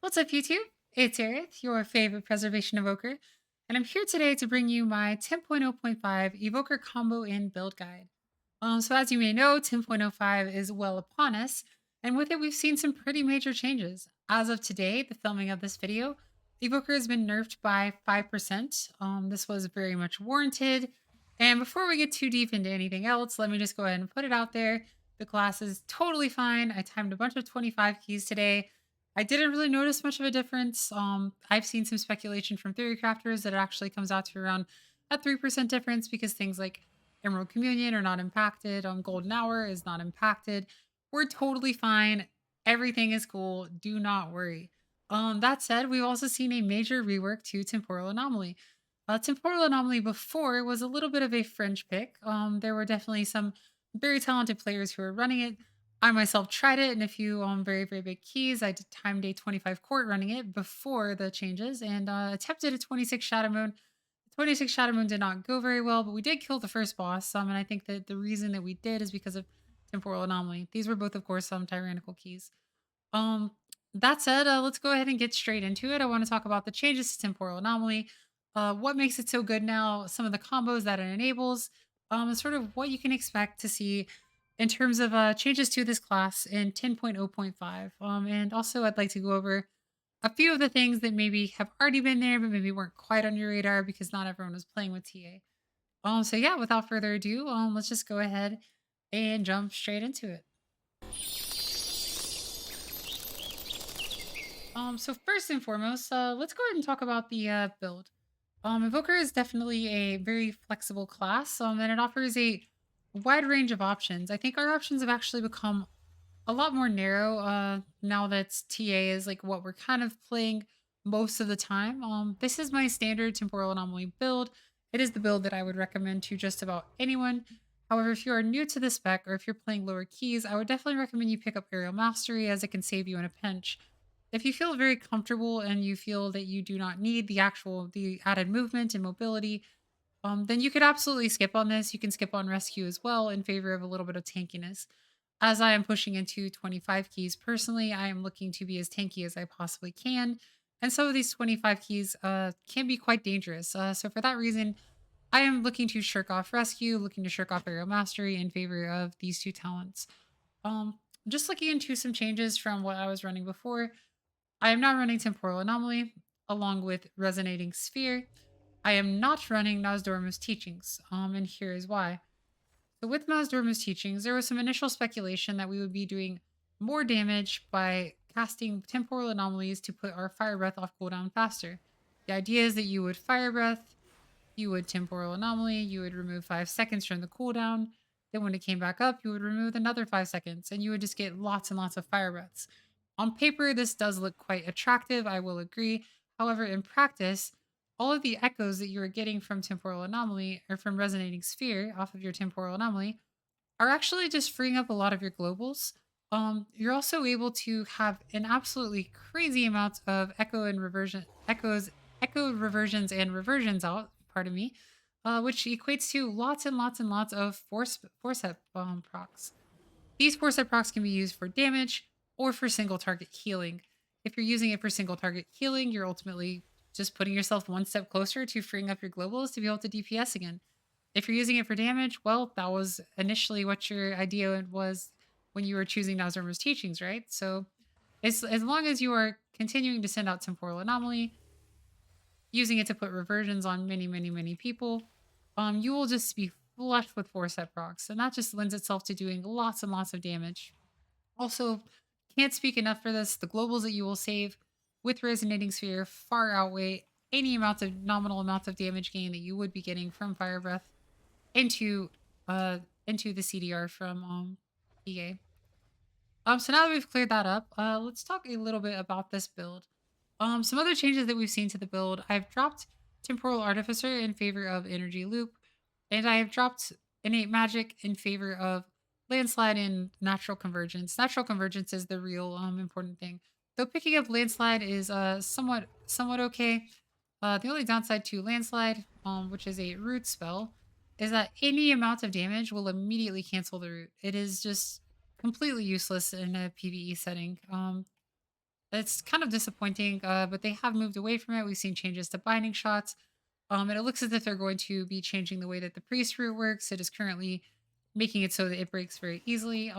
What's up, YouTube? It's Aerith, your favorite preservation evoker, and I'm here today to bring you my 10.0.5 evoker combo and build guide. So as you may know, 10.05 is well upon us, and with it, we've seen some pretty major changes. As of today, the filming of this video, evoker has been nerfed by 5%. This was very much warranted. And before we get too deep into anything else, let me just go ahead and put it out there. The class is totally fine. I timed a bunch of 25 keys today. I didn't really notice much of a difference. I've seen some speculation from theory crafters that it actually comes out to around a 3% difference because things like Emerald Communion are not impacted. Golden Hour is not impacted. We're totally fine. Everything is cool. Do not worry. That said, we've also seen a major rework to Temporal Anomaly. Temporal Anomaly before was a little bit of a fringe pick. There were definitely some very talented players who were running it. I myself tried it in a few very, very big keys. I did timed a 25 court running it before the changes and attempted a 26 Shadow Moon. 26 Shadow Moon did not go very well, but we did kill the first boss. And I think that the reason that we did is because of Temporal Anomaly. These were both, of course, some tyrannical keys. Um, that said, let's go ahead and get straight into it. I want to talk about the changes to Temporal Anomaly, what makes it so good now, some of the combos that it enables, and sort of what you can expect to see in terms of changes to this class in 10.0.5. And also, I'd like to go over a few of the things that maybe have already been there, but maybe weren't quite on your radar because not everyone was playing with TA. So yeah, without further ado, let's just go ahead and jump straight into it. So first and foremost, let's go ahead and talk about the build. Evoker is definitely a very flexible class, and it offers a wide range of options. I think our options have actually become a lot more narrow now that TA is like what we're kind of playing most of the time. This is my standard temporal anomaly build. It is the build that I would recommend to just about anyone. However, if you are new to the spec or if you're playing lower keys, I would definitely recommend you pick up Aerial Mastery as it can save you in a pinch. If you feel very comfortable and you feel that you do not need the added movement and mobility, then you could absolutely skip on this. You can skip on rescue as well in favor of a little bit of tankiness. As I am pushing into 25 keys personally, I am looking to be as tanky as I possibly can. And some of these 25 keys can be quite dangerous. So for that reason, I am looking to shirk off rescue, looking to shirk off aerial mastery in favor of these two talents. Just looking into some changes from what I was running before. I am now running temporal anomaly along with resonating sphere. I am not running Nosdormu's teachings, and here is why. So with Nosdormu's teachings, there was some initial speculation that we would be doing more damage by casting temporal anomalies to put our fire breath off cooldown faster. The idea is that you would fire breath, you would temporal anomaly, you would remove 5 seconds from the cooldown. Then when it came back up, you would remove another 5 seconds, and you would just get lots and lots of fire breaths. On paper, this does look quite attractive, I will agree. However, in practice, all of the echoes that you are getting from temporal anomaly or from resonating sphere off of your temporal anomaly are actually just freeing up a lot of your globals. You're also able to have an absolutely crazy amount of echo reversions and reversions out. Pardon me, which equates to lots and lots and lots of force procs. These force procs can be used for damage or for single target healing. If you're using it for single target healing, you're ultimately just putting yourself one step closer to freeing up your globals to be able to DPS again. If you're using it for damage, well, that was initially what your idea was when you were choosing Nazarmu's teachings, right? So as long as you are continuing to send out temporal anomaly, using it to put reversions on many, many, many people, you will just be flushed with four set procs. And that just lends itself to doing lots and lots of damage. Also, can't speak enough for this. The globals that you will save with Resonating Sphere far outweigh any amount of nominal amounts of damage gain that you would be getting from Fire Breath into into the CDR from PA. So now that we've cleared that up, let's talk a little bit about this build. Some other changes that we've seen to the build. I've dropped Temporal Artificer in favor of Energy Loop, and I have dropped Innate Magic in favor of Landslide and Natural Convergence. Natural Convergence is the real important thing. Though picking up Landslide is somewhat okay. The only downside to Landslide, which is a root spell, is that any amount of damage will immediately cancel the root. It is just completely useless in a PvE setting. It's kind of disappointing, but they have moved away from it. We've seen changes to binding shots, and it looks as if they're going to be changing the way that the priest root works. It is currently making it so that it breaks very easily.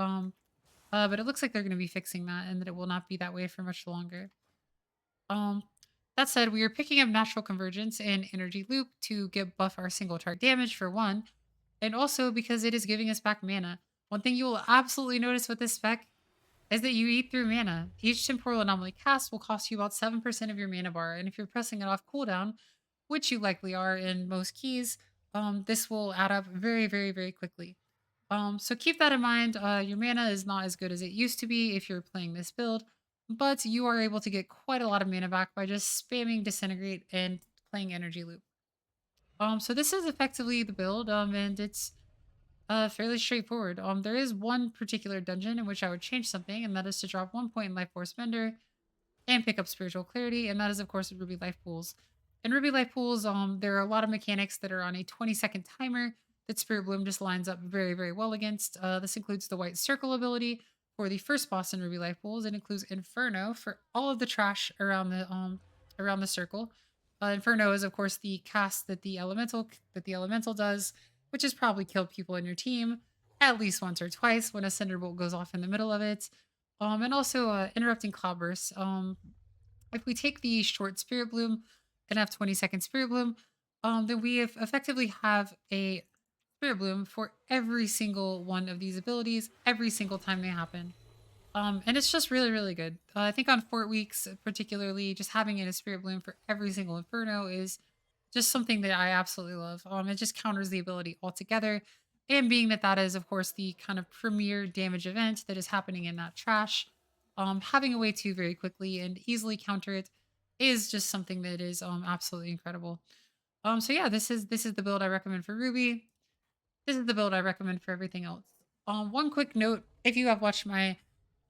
But it looks like they're going to be fixing that, and that it will not be that way for much longer. Um, that said, we are picking up natural convergence and energy loop to get buff our single target damage for one, and also because it is giving us back mana. One thing you will absolutely notice with this spec is that you eat through mana. Each temporal anomaly cast will cost you about 7% of your mana bar, and if you're pressing it off cooldown, which you likely are in most keys, this will add up very, very, very quickly. So keep that in mind. Your mana is not as good as it used to be if you're playing this build, but you are able to get quite a lot of mana back by just spamming disintegrate and playing energy loop. So this is effectively the build, and it's fairly straightforward. There is one particular dungeon in which I would change something, and that is to drop 1 point in Life Force Bender and pick up Spiritual Clarity, and that is, of course, Ruby Life Pools. In Ruby Life Pools, there are a lot of mechanics that are on a 20-second timer that Spirit Bloom just lines up very, very well against. This includes the White Circle ability for the first boss in Ruby Life Pools. It includes Inferno for all of the trash around the circle. Inferno is, of course, the cast that the elemental does, which has probably killed people in your team at least once or twice when a Cinderbolt goes off in the middle of it. And also interrupting cloudbursts. If we take the short spirit bloom and have 20-second spirit bloom, then we effectively have a spirit bloom for every single one of these abilities every single time they happen. And it's just really, really good. I think on Fort Weeks, particularly, just having it a Spirit Bloom for every single Inferno is just something that I absolutely love. It just counters the ability altogether. And being that that is, of course, the kind of premier damage event that is happening in that trash, having a way to very quickly and easily counter it is just something that is absolutely incredible. So yeah, this is the build I recommend for Ruby. This is the build I recommend for everything else. One quick note: if you have watched my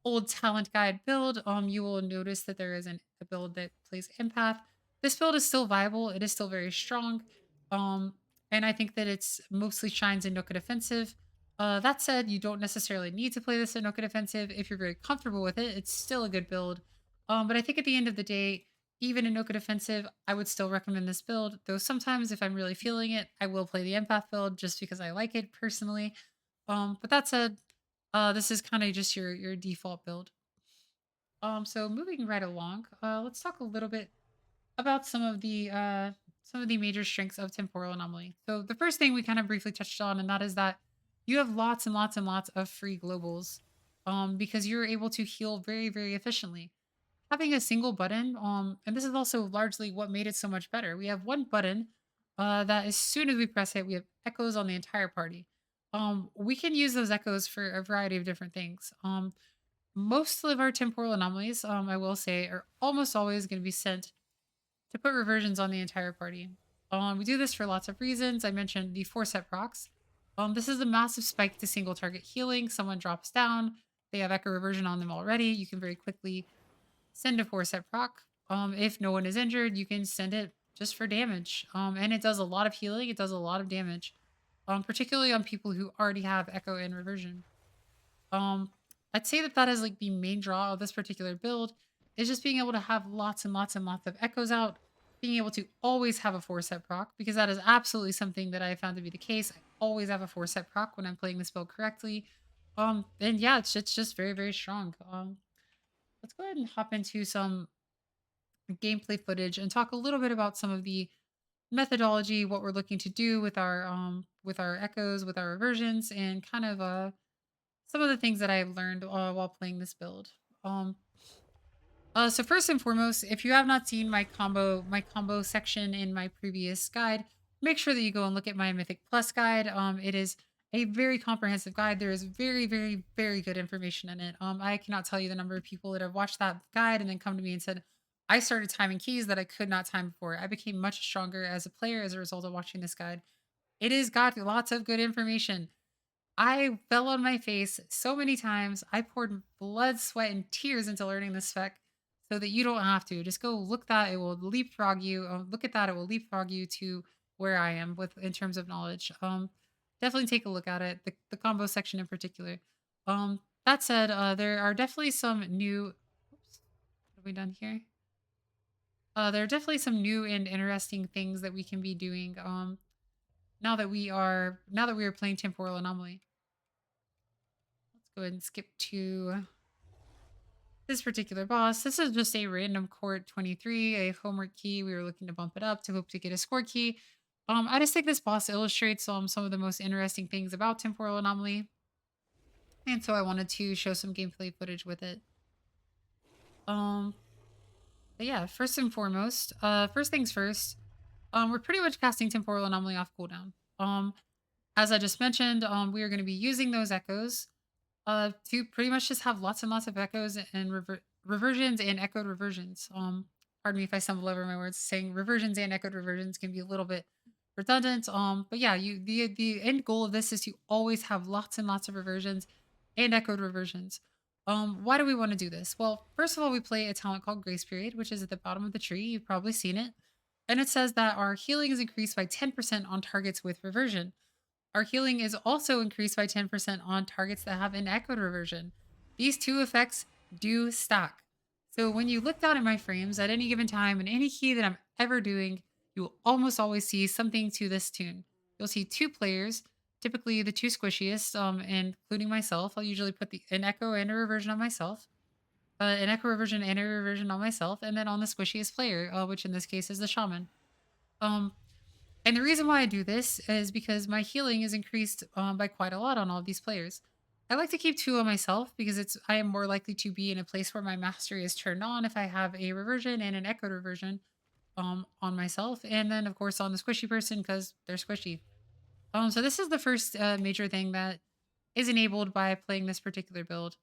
old talent guide build, you will notice that there is a build that plays empath. This build is still viable. It is still very strong. Um, and I think that it's mostly shines in Noka defensive. That said, you don't necessarily need to play this in Noka defensive. If you're very comfortable with it, it's still a good build. But I think at the end of the day, even in Noka defensive, I would still recommend this build. Though sometimes if I'm really feeling it, I will play the empath build just because I like it personally. But that said, this is kind of just your default build. So moving right along, let's talk a little bit about some of the major strengths of temporal anomaly. So the first thing we kind of briefly touched on, and that is that you have lots and lots and lots of free globals, because you're able to heal very, very efficiently. Having a single button, and this is also largely what made it so much better. We have one button that as soon as we press it, we have echoes on the entire party. We can use those echoes for a variety of different things. Most of our temporal anomalies, I will say, are almost always going to be sent to put reversions on the entire party. We do this for lots of reasons. I mentioned the four set procs. This is a massive spike to single target healing. Someone drops down, they have echo reversion on them already. You can very quickly send a four set proc. If no one is injured, you can send it just for damage. And it does a lot of healing. It does a lot of damage, particularly on people who already have echo and reversion. Um, I'd say that that is like the main draw of this particular build is just being able to have lots and lots and lots of echoes out, being able to always have a four set proc because that is absolutely something that I found to be the case. I always have a four set proc when I'm playing this build correctly. And yeah, it's just very, very strong. Let's go ahead and hop into some gameplay footage and talk a little bit about some of the methodology, what we're looking to do with our echoes, with our reversions, and kind of some of the things that I've learned while playing this build. Um, so first and foremost, if you have not seen my combo section in my previous guide, make sure that you go and look at my Mythic Plus guide. It is a very comprehensive guide. There is very, very, very good information in it. I cannot tell you the number of people that have watched that guide and then come to me and said, I started timing keys that I could not time before. I became much stronger as a player as a result of watching this guide. It has got lots of good information. I fell on my face so many times. I poured blood, sweat, and tears into learning this spec so that you don't have to. Just go look that. It will leapfrog you. Look at that. It will leapfrog you to where I am with in terms of knowledge. Definitely take a look at it. The combo section in particular. That said, there are definitely some new. Oops. What have we done here? There are definitely some new and interesting things that we can be doing. Now that we are playing temporal anomaly. Let's go ahead and skip to this particular boss. This is just a random court 23, a homework key. We were looking to bump it up to hope to get a score key. I just think this boss illustrates some of the most interesting things about temporal anomaly, and so I wanted to show some gameplay footage with it. Um, but yeah, first and foremost, first things first, we're pretty much casting temporal anomaly off cooldown. As I just mentioned, we are going to be using those echoes to pretty much just have lots and lots of echoes and reversions and echoed reversions. Pardon me if I stumble over my words. Saying reversions and echoed reversions can be a little bit redundant. But yeah, the end goal of this is to always have lots and lots of reversions and echoed reversions. Why do we want to do this? Well, first of all, we play a talent called Grace Period, which is at the bottom of the tree. You've probably seen it. And it says that our healing is increased by 10% on targets with reversion. Our healing is also increased by 10% on targets that have an echoed reversion. These two effects do stack. So when you look down at my frames at any given time in any key that I'm ever doing, you will almost always see something to this tune. You'll see two players, typically the two squishiest, including myself. I'll usually put an echo and a reversion on myself, an echo reversion and a reversion on myself, and then on the squishiest player, which in this case is the shaman. Um, and the reason why I do this is because my healing is increased by quite a lot on all of these players. I like to keep two on myself because I am more likely to be in a place where my mastery is turned on if I have a reversion and an echoed reversion on myself, and then of course on the squishy person because they're squishy. So this is the first major thing that is enabled by playing this particular build.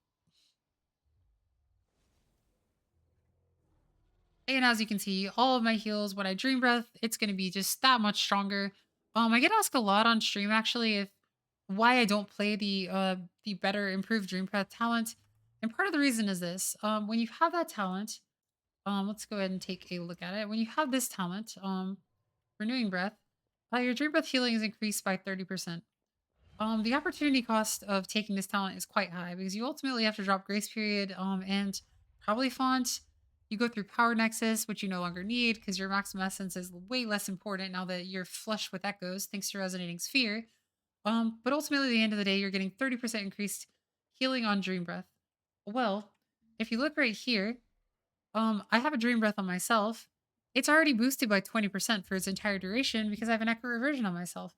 And as you can see, all of my heals when I dream breath, it's going to be just that much stronger. I get asked a lot on stream actually if why I don't play the better improved dream breath talent. And part of the reason is this. When you have that talent, let's go ahead and take a look at it. When you have this talent, renewing breath, your dream breath healing is increased by 30%. The opportunity cost of taking this talent is quite high because you ultimately have to drop Grace Period and probably Font. You go through Power Nexus, which you no longer need because your Maximum Essence is way less important now that you're flush with Echoes thanks to Resonating Sphere. But ultimately, at the end of the day, you're getting 30% increased healing on Dream Breath. Well, if you look right here, I have a Dream Breath on myself. It's already boosted by 20% for its entire duration because I have an Echo Reversion on myself.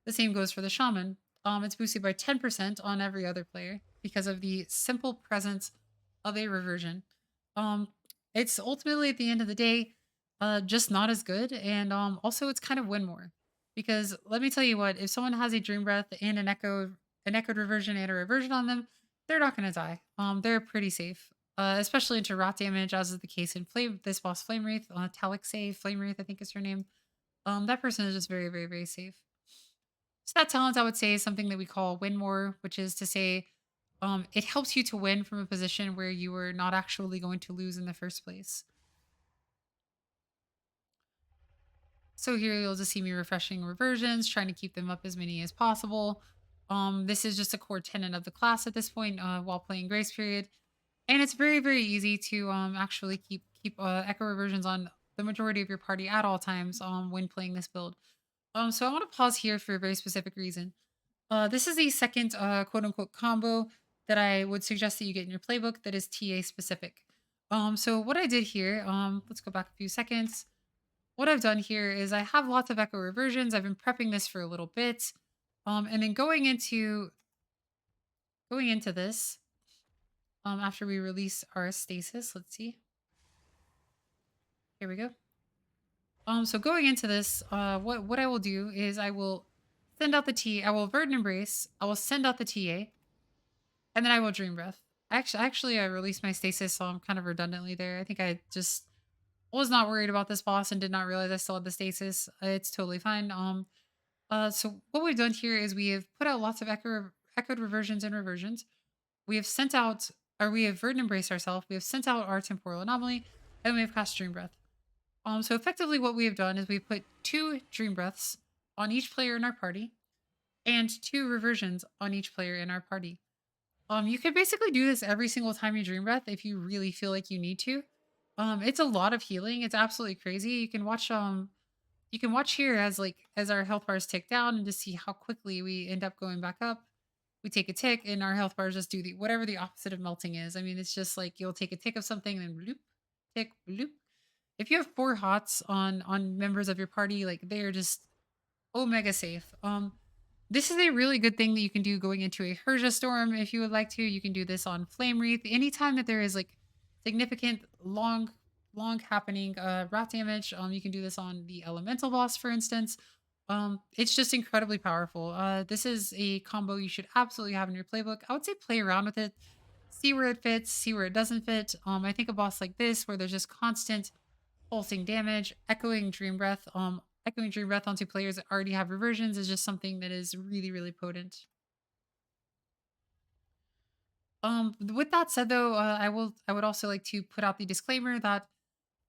The same goes for the Shaman. It's boosted by 10% on every other player because of the simple presence of a reversion. Um, it's ultimately at the end of the day, just not as good, and also it's kind of win more because let me tell you what, if someone has a Dream Breath and an echoed reversion and a reversion on them, they're not going to die. They're pretty safe, especially into rot damage, as is the case in this boss Flame Wraith, Talixay Flame Wraith, I think is her name. That person is just very, very, very safe. So that talent, I would say, is something that we call win more, which is to say, it helps you to win from a position where you were not actually going to lose in the first place. So here you'll just see me refreshing reversions, trying to keep them up as many as possible. This is just a core tenet of the class at this point while playing Grace Period. And it's very, very easy to actually keep echo reversions on the majority of your party at all times when playing this build. So I want to pause here for a very specific reason. This is the second quote unquote combo that I would suggest that you get in your playbook that is TA specific. So what I did here, let's go back a few seconds. What I've done here is I have lots of echo reversions. I've been prepping this for a little bit. And then going into this, after we release our stasis, let's see. Here we go. So going into this, what I will do is I will send out the T. I will Verdant Embrace. I will send out the TA, and then I will Dream Breath. Actually, I released my stasis, so I'm kind of redundantly there. I think I just was not worried about this boss and did not realize I still had the stasis. It's totally fine. So what we've done here is we have put out lots of echoed reversions and reversions. We have sent out, or we have Verdant Embrace ourselves. We have sent out our temporal anomaly, and we have cast Dream Breath. So effectively what we have done is we've put 2 Dream Breaths on each player in our party and 2 reversions on each player in our party. You could basically do this every single time you Dream Breath if you really feel like you need to. It's a lot of healing. It's absolutely crazy. You can watch here as as our health bars tick down and just see how quickly we end up going back up. We take a tick and our health bars just do the whatever the opposite of melting is. I mean, it's just like you'll take a tick of something and then bloop, tick, bloop. If you have four hots on members of your party, like they're just omega safe. This is a really good thing that you can do going into a Herja storm if you would like to. You can do this on Flame Wreath. Anytime that there is like significant long happening rat damage, you can do this on the elemental boss, for instance. It's just incredibly powerful. This is a combo you should absolutely have in your playbook. I would say play around with it, see where it fits, see where it doesn't fit. I think a boss like this, where there's just constant pulsing damage, echoing dream breath onto players that already have reversions is just something that is really, really potent. With that said, though, I would also like to put out the disclaimer that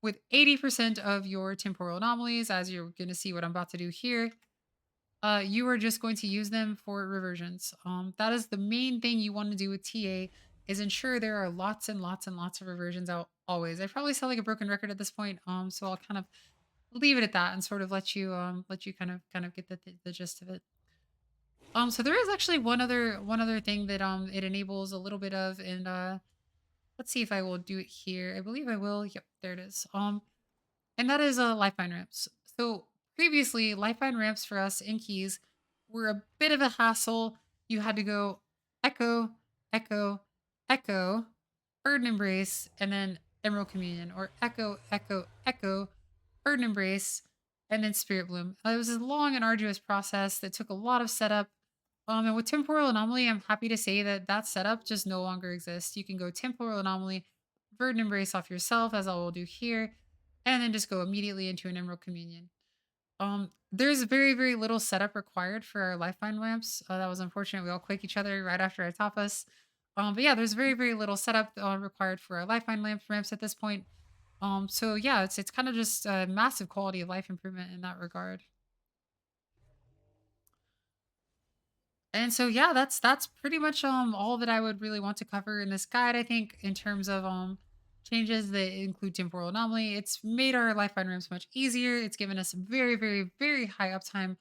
with 80% of your temporal anomalies, as you're going to see what I'm about to do here, you are just going to use them for reversions. That is the main thing you want to do with TA is ensure there are lots and lots and lots of reversions out always. I probably sound like a broken record at this point, so I'll kind of leave it at that and sort of let you kind of get the gist of it. So there is actually one other thing that it enables a little bit of, and let's see if I will do it here. I believe I will. Yep, there it is. And that is lifeline ramps. So previously, lifeline ramps for us in keys were a bit of a hassle. You had to go echo, echo, echo, burden embrace, and then emerald communion, or echo, echo, echo, burden embrace, and then spirit bloom. It was a long and arduous process that took a lot of setup. And with temporal anomaly, I'm happy to say that that setup just no longer exists. You can go temporal anomaly, burden embrace off yourself, as I will do here, and then just go immediately into an emerald communion. There's very, very little setup required for our lifeline lamps. That was unfortunate. We all quake each other right after I top us. But yeah, there's very, very little setup required for our lifeline ramps at this point. So yeah, it's kind of just a massive quality of life improvement in that regard. And so yeah, that's pretty much all that I would really want to cover in this guide. I think in terms of changes that include temporal anomaly, it's made our lifeline rooms much easier. It's given us very, very, very high uptime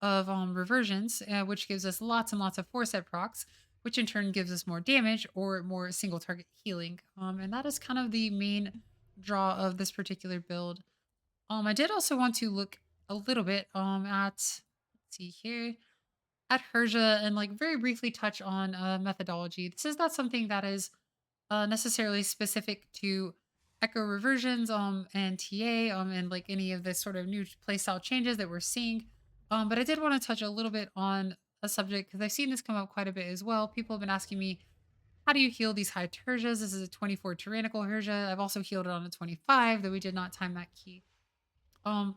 of reversions, which gives us lots and lots of 4 set procs, which in turn gives us more damage or more single target healing. And that is kind of the main draw of this particular build. I did also want to look a little bit at let's see here at Herja and like very briefly touch on methodology. This is not something that is necessarily specific to echo reversions and TA and like any of the sort of new playstyle changes that we're seeing. But I did want to touch a little bit on a subject because I've seen this come up quite a bit as well. People have been asking me, how do you heal these high Terjas? This is a 24 tyrannical Herja. I've also healed it on a 25, though we did not time that key. Um,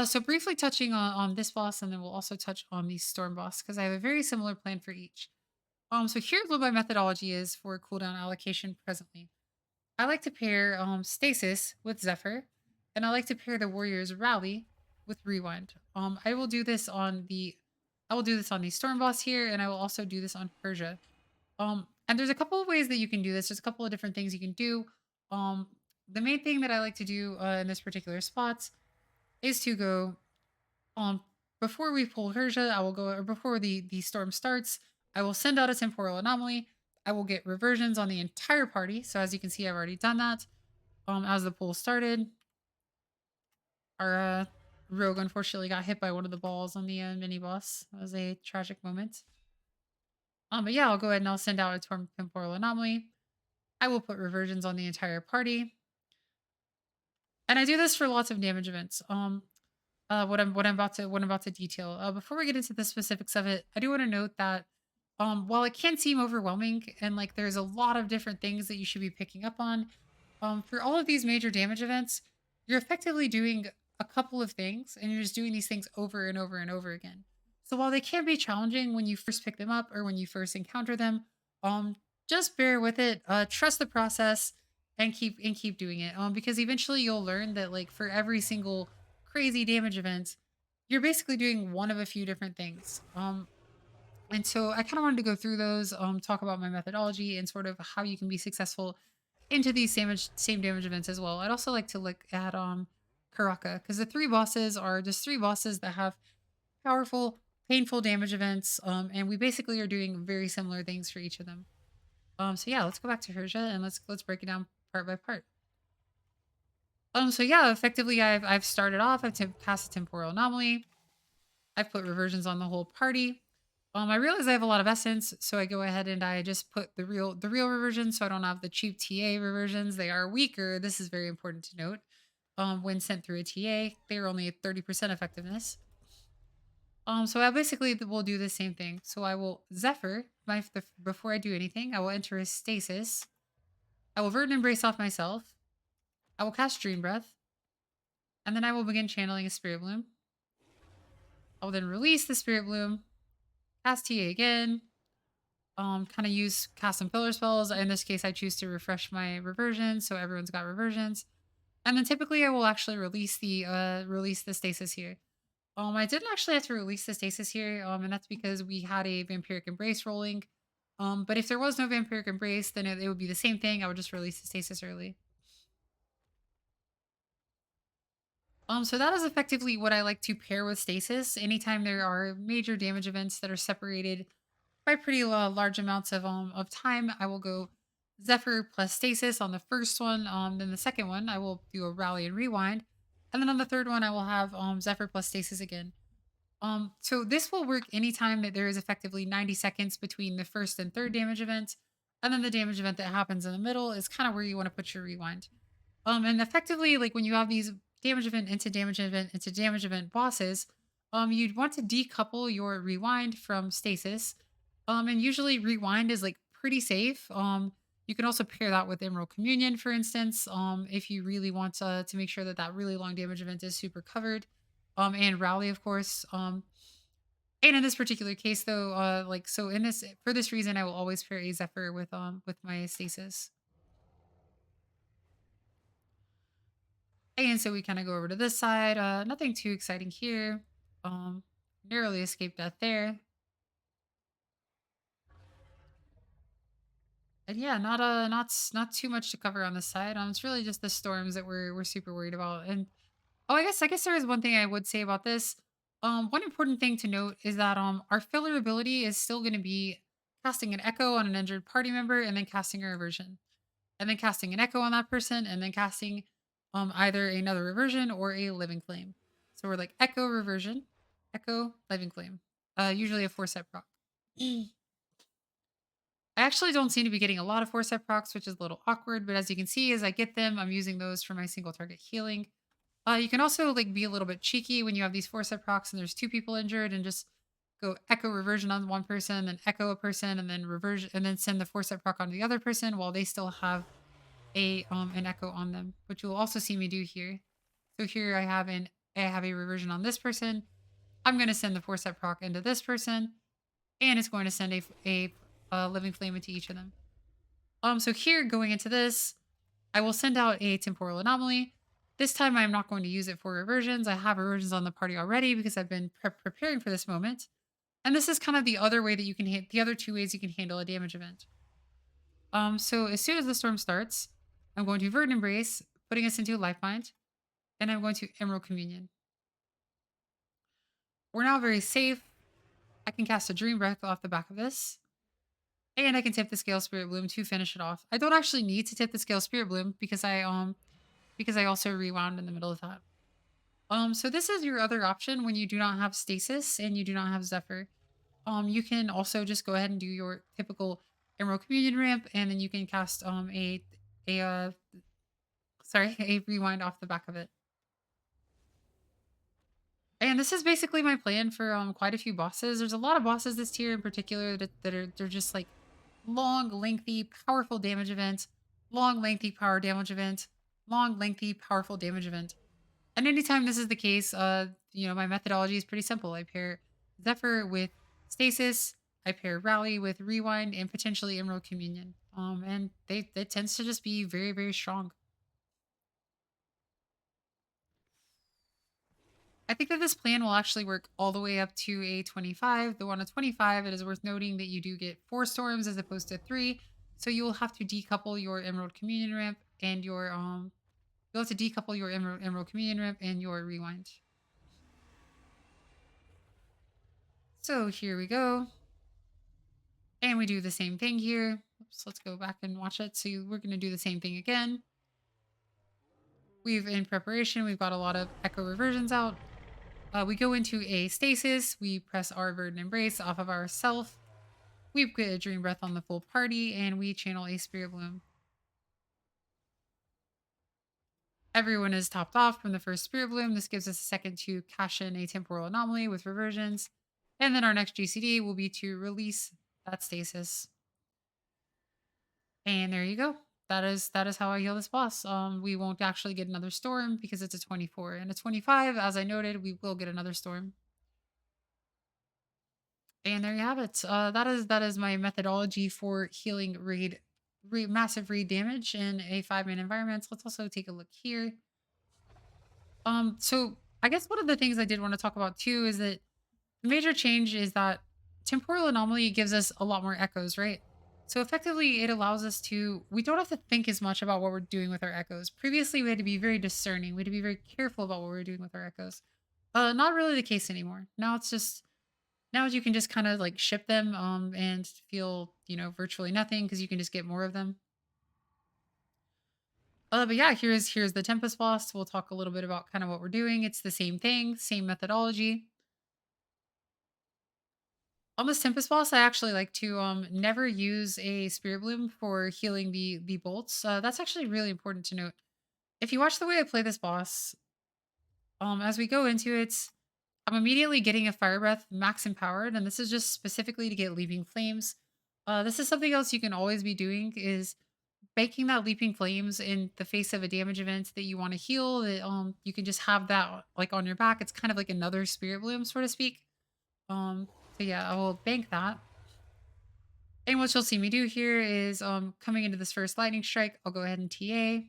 so briefly touching on this boss, and then we'll also touch on the storm boss because I have a very similar plan for each. So here's what my methodology is for cooldown allocation presently. I like to pair stasis with Zephyr, and I like to pair the warrior's rally with rewind. I will do this on the storm boss here, and I will also do this on Persia. And there's a couple of ways that you can do this. There's a couple of different things you can do. Um, the main thing that I like to do in this particular spot is to go before we pull Herja, I will go or before the storm starts, I will send out a temporal anomaly. I will get reversions on the entire party. So as you can see, I've already done that. As the pull started, our rogue unfortunately got hit by one of the balls on the mini boss. That was a tragic moment. But yeah, I'll go ahead and I'll send out a temporal anomaly. I will put reversions on the entire party. And I do this for lots of damage events. What I'm about to detail. Before we get into the specifics of it, I do want to note that while it can seem overwhelming and like there's a lot of different things that you should be picking up on, for all of these major damage events, you're effectively doing a couple of things and you're just doing these things over and over and over again. So while they can be challenging when you first pick them up or when you first encounter them, um, just bear with it. Trust the process and keep doing it. Because eventually you'll learn that like for every single crazy damage event, you're basically doing one of a few different things. And so I kind of wanted to go through those, talk about my methodology and sort of how you can be successful into these same damage events as well. I'd also like to look at Karaka, because the three bosses are just three bosses that have powerful, painful damage events, and we basically are doing very similar things for each of them. So yeah, let's go back to Herja and let's break it down part by part. So yeah, effectively I've started off. I've cast a temporal anomaly. I've put reversions on the whole party. I realize I have a lot of essence, so I go ahead and I just put the real reversions, so I don't have the cheap TA reversions. They are weaker. This is very important to note. When sent through a TA, they are only at 30% effectiveness. So I basically will do the same thing. So I will Zephyr before I do anything. I will enter a stasis. I will Verdant Embrace off myself. I will cast Dream Breath, and then I will begin channeling a Spirit Bloom. I will then release the Spirit Bloom, cast TA again, kind of cast some filler spells. In this case, I choose to refresh my reversions, so everyone's got reversions. And then typically I will actually release the stasis here. I didn't actually have to release the stasis here, and that's because we had a Vampiric Embrace rolling. But if there was no Vampiric Embrace, then it would be the same thing. I would just release the stasis early. So that is effectively what I like to pair with stasis. Anytime there are major damage events that are separated by pretty large amounts of time, I will go Zephyr plus stasis on the first one. Then the second one, I will do a rally and rewind, and then on the third one, I will have Zephyr plus stasis again. So this will work anytime that there is effectively 90 seconds between the first and third damage event, and then the damage event that happens in the middle is kind of where you want to put your rewind. And effectively, like when you have these damage event into damage event into damage event bosses, you'd want to decouple your rewind from stasis. And usually rewind is like pretty safe. You can also pair that with Emerald Communion, for instance, if you really want to make sure that that really long damage event is super covered. And rally, of course. And in this particular case, though, like so in this for this reason, I will always pair a Zephyr with my stasis. And so we kind of go over to this side. Nothing too exciting here. Um, Narrowly escaped death there. And yeah, not too much to cover on this side. It's really just the storms that we're super worried about. And oh, I guess there is one thing I would say about this. One important thing to note is that our filler ability is still going to be casting an echo on an injured party member and then casting a reversion, and then casting an echo on that person, and then casting either another reversion or a living flame. So we're like echo, living flame. Usually a 4-step proc. I actually don't seem to be getting a lot of 4-step procs, which is a little awkward, but as you can see, as I get them, I'm using those for my single target healing. You can also like be a little bit cheeky when you have these 4-step procs and there's two people injured, and just go echo reversion on one person, then echo a person, and then reversion, and then send the 4-step proc on the other person while they still have a an echo on them, which you'll also see me do here. So here I have a reversion on this person. I'm going to send the 4-step proc into this person, and it's going to send a living flame into each of them. So here going into this, I will send out a temporal anomaly. This time I'm not going to use it for reversions. I have reversions on the party already because I've been preparing for this moment. And this is kind of the other way that you can the other two ways you can handle a damage event. So as soon as the storm starts, I'm going to Verdant Embrace, putting us into Life Mind, and I'm going to Emerald Communion. We're now very safe. I can cast a Dream Breath off the back of this, and I can tip the Scale Spirit Bloom to finish it off. I don't actually need to tip the Scale Spirit Bloom because I also rewound in the middle of that. So this is your other option when you do not have stasis and you do not have Zephyr. You can also just go ahead and do your typical Emerald Communion ramp, and then you can cast a a rewind off the back of it. And this is basically my plan for quite a few bosses. There's a lot of bosses this tier in particular that are they're just like long, lengthy, powerful damage event, long, lengthy power damage event, long, lengthy, powerful damage event. And anytime this is the case, my methodology is pretty simple. I pair Zephyr with Stasis, I pair Rally with Rewind, and potentially Emerald Communion. And it tends to just be very, very strong. I think that this plan will actually work all the way up to a 25. Though on a 25, it is worth noting that you do get 4 storms as opposed to 3. So you will have to decouple your Emerald Communion ramp and your you'll have to decouple your Emerald Communion ramp and your rewind. So here we go. And we do the same thing here. Oops, let's go back and watch it. So we're going to do the same thing again. In preparation, we've got a lot of echo reversions out. We go into a stasis. We press our Verdant Embrace off of our self. We get a Dream Breath on the full party, and we channel a Spirit Bloom. Everyone is topped off from the first Spirit Bloom. This gives us a second to cash in a temporal anomaly with reversions. And then our next GCD will be to release that stasis. And there you go. That is how I heal this boss. We won't actually get another storm because it's a 24 and a 25. As I noted, we will get another storm. And there you have it. That is my methodology for healing massive raid damage in a 5-man environment. Let's also take a look here. So I guess one of the things I did want to talk about too is that the major change is that temporal anomaly gives us a lot more echoes, right? So effectively, it allows us to, we don't have to think as much about what we're doing with our echoes. Previously, we had to be very discerning. We had to be very careful about what we were doing with our echoes. Not really the case anymore. Now you can just kind of like ship them and feel, virtually nothing because you can just get more of them. But yeah, here's the Tempest boss. We'll talk a little bit about kind of what we're doing. It's the same thing, same methodology. On this Tempest boss, I actually like to never use a Spirit Bloom for healing the bolts. That's actually really important to note. If you watch the way I play this boss, as we go into it, I'm immediately getting a Fire Breath max empowered, and this is just specifically to get Leaping Flames. This is something else you can always be doing is baking that Leaping Flames in the face of a damage event that you want to heal. That you can just have that like on your back. It's kind of like another Spirit Bloom, so to speak. Um, so yeah, I will bank that. And what you'll see me do here is coming into this first lightning strike, I'll go ahead and TA.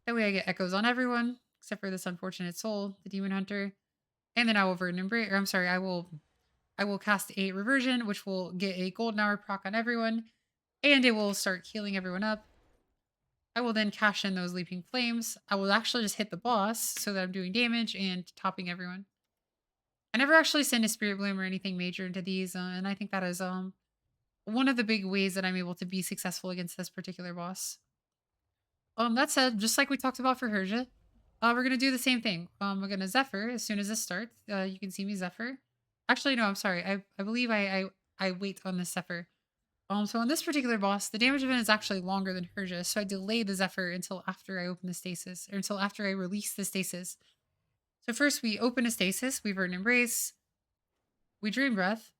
That way I get echoes on everyone, except for this unfortunate soul, the demon hunter. And then I will Verdant Embrace, or I'm sorry, I will cast a reversion, which will get a golden hour proc on everyone, and it will start healing everyone up. I will then cash in those leaping flames. I will actually just hit the boss so that I'm doing damage and topping everyone. I never actually send a Spirit Bloom or anything major into these, and I think that is one of the big ways that I'm able to be successful against this particular boss. That said, just like we talked about for Herja, we're gonna do the same thing. We're gonna Zephyr as soon as this starts. You can see me Zephyr. Actually, no, I'm sorry. I believe I wait on the Zephyr. So on this particular boss, the damage event is actually longer than Herja, so I delay the Zephyr until after I open the stasis, or until after I release the stasis. So first we open a stasis, we Verdant Embrace, we Dream Breath,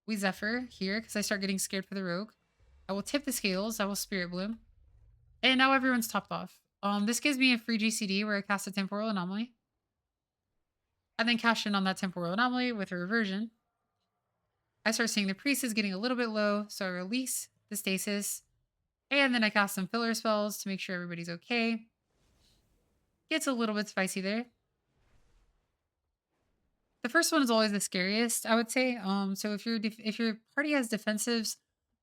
we Zephyr here because I start getting scared for the rogue. I will tip the scales, I will Spirit Bloom, and now everyone's topped off. This gives me a free GCD where I cast a temporal anomaly. I then cash in on that temporal anomaly with a reversion. I start seeing the priest is getting a little bit low, so I release the stasis. And then I cast some filler spells to make sure everybody's okay. Gets a little bit spicy there. The first one is always the scariest, I would say. So if your party has defensives,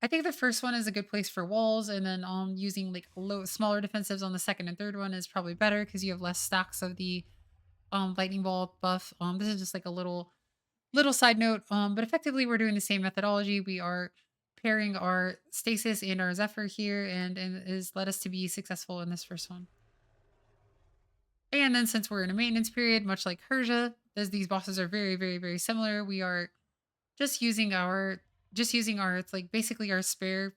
I think the first one is a good place for walls, and then using like smaller defensives on the second and third one is probably better because you have less stacks of the lightning bolt buff. This is just like a little side note. But effectively we're doing the same methodology. We are pairing our stasis and our Zephyr here, and is led us to be successful in this first one. And then since we're in a maintenance period, much like Herja, as these bosses are very, very, very similar, we are just using our it's like basically our spare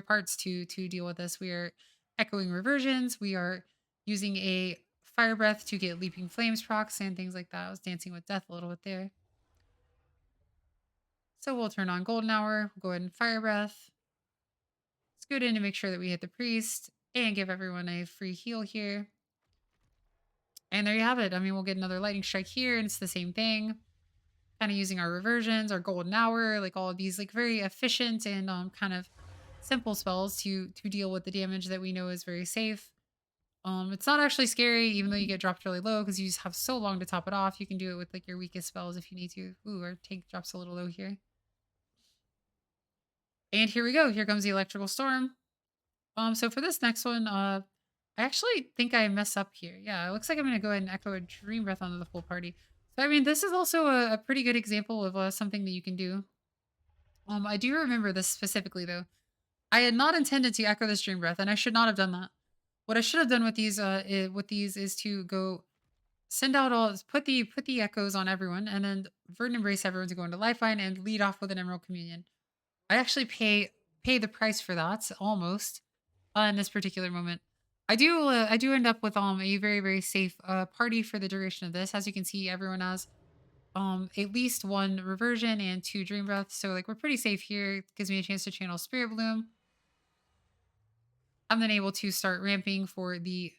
parts to deal with this. We are echoing reversions, we are using a fire breath to get leaping flames procs and things like that. I was dancing with death a little bit there. So we'll turn on golden hour, we'll go ahead and fire breath. Scoot in to make sure that we hit the priest and give everyone a free heal here. And there you have it. I mean, we'll get another lightning strike here, and it's the same thing. Kind of using our reversions, our golden hour, like all of these like very efficient and kind of simple spells to deal with the damage that we know is very safe. It's not actually scary, even though you get dropped really low because you just have so long to top it off. You can do it with like your weakest spells if you need to. Ooh, our tank drops a little low here. And here we go. Here comes the electrical storm. So for this next one, I actually think I mess up here. Yeah, it looks like I'm gonna go ahead and echo a dream breath onto the full party. So I mean, this is also a pretty good example of something that you can do. I do remember this specifically though. I had not intended to echo this dream breath, and I should not have done that. What I should have done with these is to go send out all put the echoes on everyone, and then Verdant embrace everyone to go into Lifeline and lead off with an Emerald Communion. I actually pay the price for that almost in this particular moment. I do end up with a very very safe party for the duration of this. As you can see, everyone has at least one reversion and two dream breaths, so like we're pretty safe here. It gives me a chance to channel Spirit Bloom. I'm then able to start ramping for the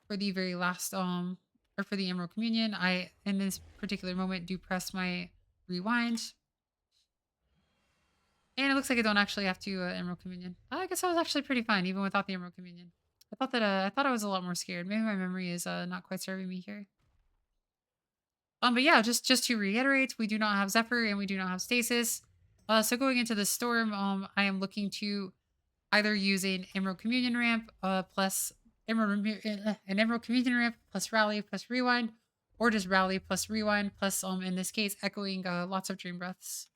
very last or for the Emerald Communion. I in this particular moment do press my rewind. And it looks like I don't actually have to Emerald Communion. I guess I was actually pretty fine even without the Emerald Communion. I thought I was a lot more scared. Maybe my memory is not quite serving me here. But yeah, just to reiterate, we do not have Zephyr and we do not have Stasis. So going into the storm, I am looking to either use an Emerald Communion ramp plus an Emerald Communion ramp plus Rally plus Rewind, or just Rally plus Rewind plus in this case echoing lots of Dream Breaths.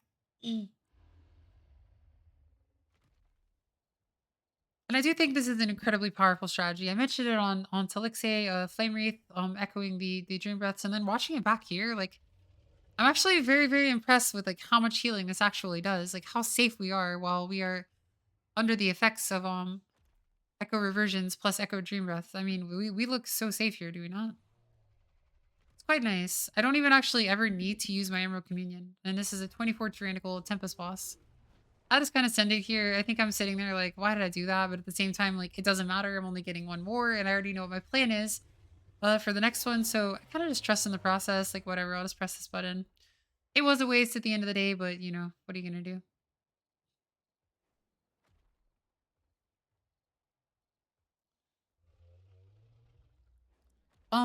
And I do think this is an incredibly powerful strategy. I mentioned it on Telixay, Flame Wreath, echoing the Dream Breaths, and then watching it back here, like I'm actually very, very impressed with like how much healing this actually does, like how safe we are while we are under the effects of Echo Reversions plus Echo Dream Breath. I mean, we look so safe here, do we not? It's quite nice. I don't even actually ever need to use my Emerald Communion, and this is a 24 tyrannical Tempest boss. I just kind of send it here. I think I'm sitting there like, why did I do that? But at the same time, like, it doesn't matter. I'm only getting one more, and I already know what my plan is for the next one. So I kind of just trust in the process. Like, whatever, I'll just press this button. It was a waste at the end of the day, but you know, what are you gonna do?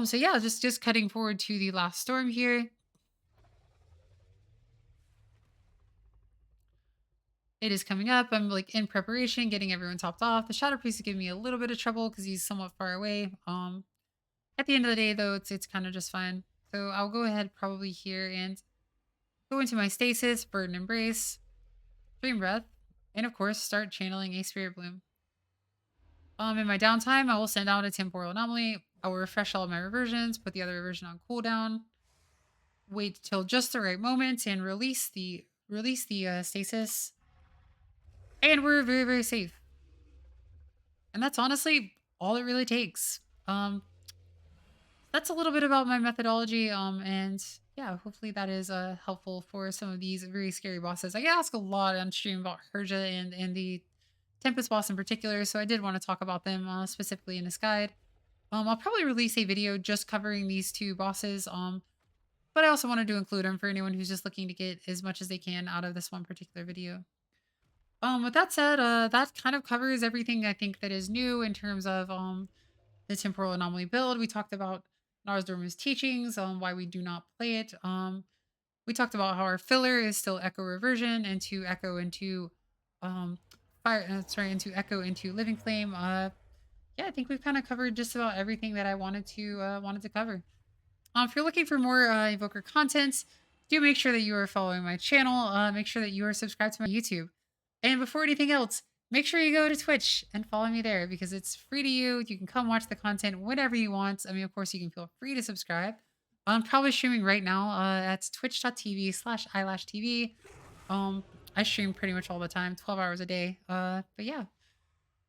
So yeah, just cutting forward to the last storm here. It is coming up. I'm like in preparation, getting everyone topped off. The Shadow Priest is giving me a little bit of trouble because he's somewhat far away. At the end of the day, though, it's kind of just fine. So I'll go ahead probably here and go into my stasis, Burden Embrace, Dream Breath, and of course start channeling a Spirit Bloom. In my downtime, I will send out a temporal anomaly. I will refresh all of my reversions, put the other reversion on cooldown, wait till just the right moment, and release the stasis. And we're very very safe. And that's honestly all it really takes. That's a little bit about my methodology. And yeah, hopefully that is helpful for some of these very scary bosses. I get asked a lot on stream about Herja and the Tempest boss in particular, so I did want to talk about them specifically in this guide. I'll probably release a video just covering these two bosses. But I also wanted to include them for anyone who's just looking to get as much as they can out of this one particular video. With that said, that kind of covers everything I think that is new in terms of the temporal anomaly build. We talked about Narsdorm's teachings, why we do not play it. We talked about how our filler is still echo reversion and to echo into into echo into living flame. Yeah, I think we've kind of covered just about everything that I wanted to cover. If you're looking for more Evoker content, do make sure that you are following my channel. Make sure that you are subscribed to my YouTube. And before anything else, make sure you go to Twitch and follow me there because it's free to you. You can come watch the content whenever you want. I mean, of course, you can feel free to subscribe. I'm probably streaming right now at twitch.tv/eyelashtv. I stream pretty much all the time, 12 hours a day. But yeah.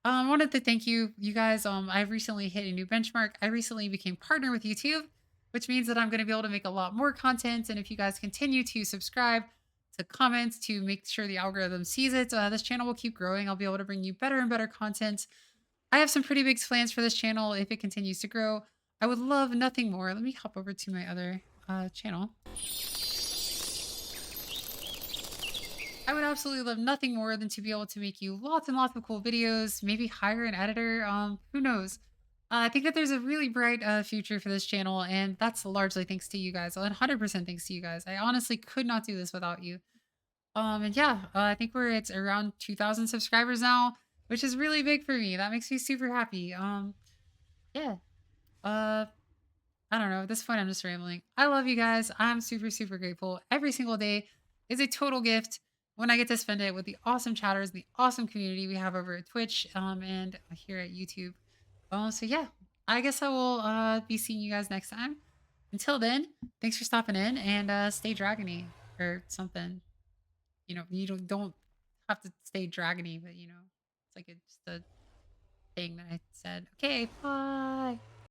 I wanted to thank you guys. I've recently hit a new benchmark. I recently became partner with YouTube, which means that I'm going to be able to make a lot more content. And if you guys continue to subscribe, to comment, to make sure the algorithm sees it, this channel will keep growing. I'll be able to bring you better and better content. I have some pretty big plans for this channel if it continues to grow. I would love nothing more. Let me hop over to my other channel. I would absolutely love nothing more than to be able to make you lots and lots of cool videos, maybe hire an editor, who knows. I think that there's a really bright future for this channel, and that's largely thanks to you guys, 100% thanks to you guys. I honestly could not do this without you. And yeah, I think it's around 2,000 subscribers now, which is really big for me. That makes me super happy. Yeah. Uh, I don't know. At this point, I'm just rambling. I love you guys. I'm super, super grateful. Every single day is a total gift when I get to spend it with the awesome chatters, the awesome community we have over at Twitch, and here at YouTube. So yeah, I guess I will be seeing you guys next time. Until then, thanks for stopping in and stay dragony or something. You don't have to stay dragony, but it's like just a thing that I said. Okay, bye.